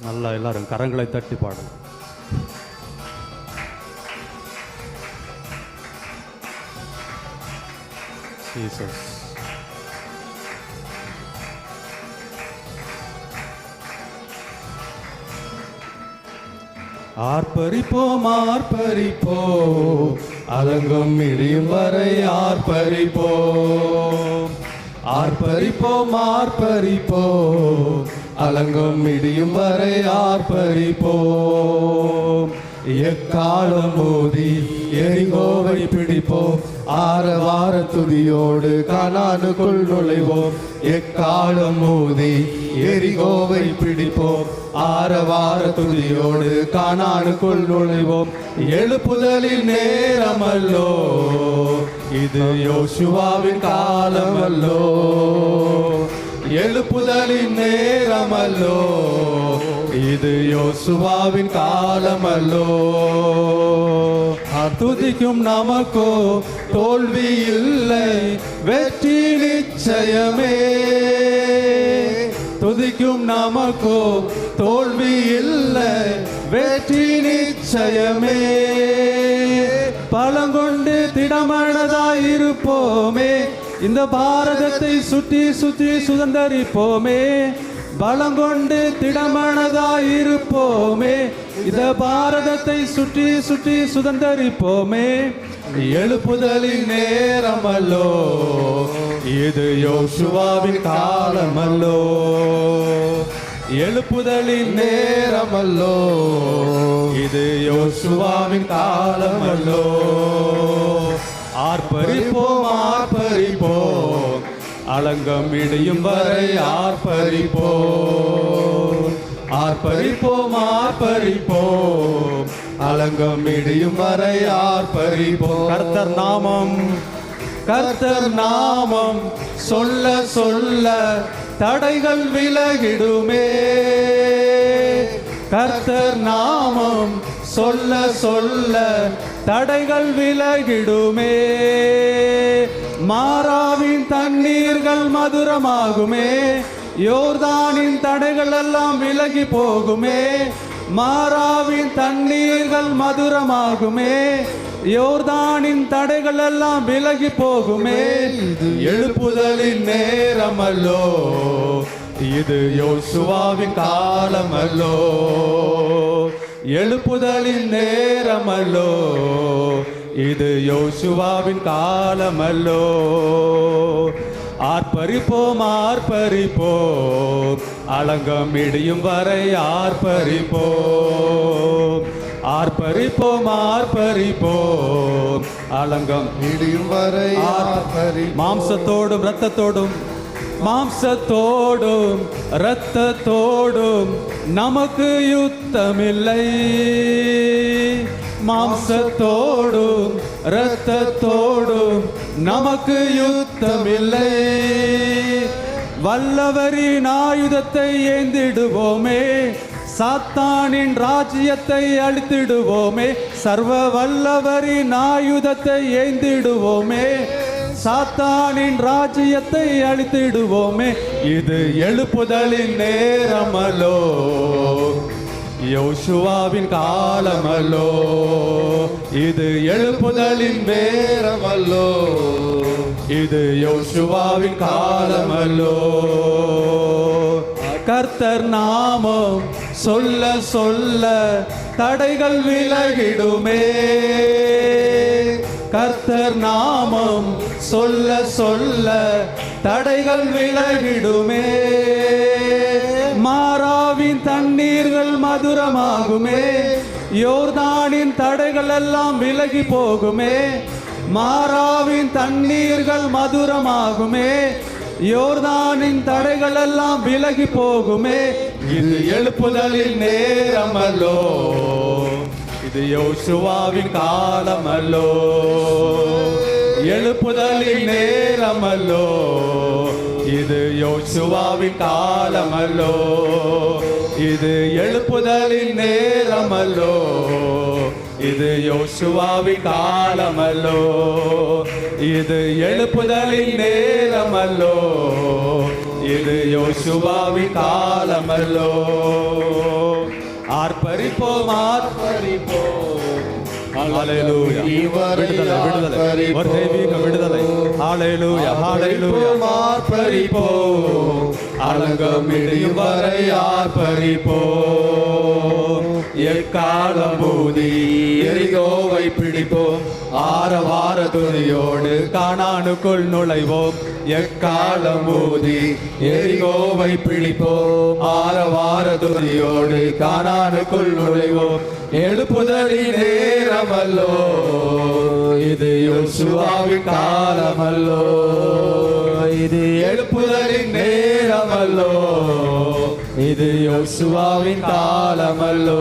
நல்லா எல்லாரும் கரங்களை தட்டி பாடலாம். ஜீசஸ். ஆர்ப்பரிப்போம் ஆர்ப்பரிப்போம், அலங்கும் இடியும் வரை ஆர்ப்பரிப்போம். ஆர்ப்பரிப்போம் ஆர்ப்பரிப்போம், அலங்கும் இடியும் வரை ஆர்ப்பரிப்போம். எக்காலம் மோதி எரிகோவை பிடிப்போம், ஆரவார துதியோடு கானானுக்குள் நுழைவோம். எக்காலம் மோதி எரிகோவை பிடிப்போம், ஆரவார துதியோடு கானானுக்குள் நுழைவோம். எழுப்புதலின் நேரமல்லோ, இது யோசுவாவின் காலமல்லோ. எழுப்புதலின் நேரமல்லோ, இது யோசுவாவின் காலமல்லோ. துதிக்கும் நமக்கோ தோல்வி இல்லை, வெற்றி நிச்சயமே. துதிக்கும் நமக்கோ தோல்வி இல்லை, வெற்றி நிச்சயமே. பலங்கொண்டு திடமனதாயிருப்போமே, இந்த பாரதத்தை சுற்றி சுற்றி சுதந்தரிப்போமே. பலங்கொண்டு திடமனதாயிருப்போமே, இந்த பாரதத்தை சுற்றி சுற்றி சுதந்தரிப்போமே. எழுப்புதலின் நேரமல்லோ, இது யோசுவாவின் காலமல்லோ. எழுப்புதலின் நேரமல்லோ, இது யோசுவாவின் காலமல்லோ. ஆர்ப்பரிப்போம் ஆர்ப்பரிப்போம், அலங்கம் இடியும் வரை ஆர்ப்பரிப்போம். ஆர்ப்பரிப்போம் ஆர்ப்பரிப்போம், அலங்கம் இடியும் வரை ஆர்ப்பரிப்போம். கர்த்தர் நாமம் கர்த்தர் நாமம் சொல்ல சொல்ல தடைகள் விலகிடுமே. கர்த்தர் நாமம் சொல்ல சொல்ல தடைகள் விலகிடுமே. மாறாவின் தண்ணீர்கள் மதுரமாகுமே, யோர்தானின் தடைகள் எல்லாம் விலகி போகுமே. மாறாவின் தண்ணீர்கள் மதுரமாகுமே, யோர்தானின் தடைகள் எல்லாம் விலகி போகுமே. எழுப்புதலின் நேரமல்லோ, இது யோசுவாவின் காலமல்லோ. எழுப்புதலின் நேரமல்லோ, இது யோசுவாவின் காலமல்லோ. ஆர்ப்பரிப்போம் ஆர்ப்பரிப்போம், அலங்கம் இடியும் வரை ஆர்ப்பரிப்போம். ஆர்ப்பரிப்போம் ஆர்ப்பரிப்போம், அலங்கம் இடியும் வரை ஆர்ப்பரிப்போம். மாம்சத்தோடும் இரத்தத்தோடும் மாம்சத்தோடும் இரத்தத்தோடும் நமக்கு யுத்தமில்லை. மாம்சத்தோடும் இரத்தத்தோடும் நமக்கு யுத்தமில்லை. வல்லவரின் ஆயுதத்தை ஏந்திடுவோமே, சாத்தானின் ராஜ்யத்தை அழித்திடுவோமே. சர்வ வல்லவரின் ஆயுதத்தை ஏந்திடுவோமே, சாத்தானின் ராஜ்யத்தை அழித்திடுவோமே. இது எழுப்புதலின் நேரமல்லோ, யோசுவாவின் காலமல்லோ. இது எழுப்புதலின் நேரமல்லோ, இது யோசுவாவின் காலமல்லோ. கர்த்தர் நாமம் சொல்ல சொல்ல தடைகள் விலகிடுமே. கர்த்தர் நாமம் சொல்ல சொல்ல தடைகள் விலகிடுமே. மாறாவின் தண்ணீர்கள் மதுரமாகுமே, யோர்தானின் தடைகள் எல்லாம் விலகி போகுமே. மாறாவின் தண்ணீர்கள் மதுரமாகுமே, யோர்தானின் தடைகள் எல்லாம் விலகி போகுமே. இது எழுப்புதலின் நேரமல்லோ, இது யோசுவாவின் காலமல்லோ. எழுப்புதலின் நேரமல்லோ, இது யோசுவாவின் காலமல்லோ. இது எழுப்புதலின் நேரமல்லோ, இது யோசுவாவின் காலமல்லோ. இது எழுப்புதலின் நேரமல்லோ, இது யோசுவாவின் காலமல்லோ. ஆர்ப்பரிப்போம் ஆர்ப்பரிப்போம். ஹalleluya. விடுதலை விடுதலை ஒரு தெய்வீக விடுதலை. ஹalleluya ஹalleluya. ஆர்ப்பரிப்போம் அலங்கம் இடியும் வரை ஆர்ப்பரிப்போம். எக்காலம் ஊதி எரிகோவை பிடிப்போம். ஆரவார துதியோடு கானானுக்குள் நுழைவோம். எக்காலம் ஊதி எரிகோவை பிடிப்போம். ஆரவார துதியோடு கானானுக்குள் நுழைவோம். எழுப்புதலின் நேரமல்லோ, இது யோசுவாவின் காலமல்லோ. இது எழுப்புதலின் நேரமல்லோ, இது யோசுவாவின் காலமல்லோ.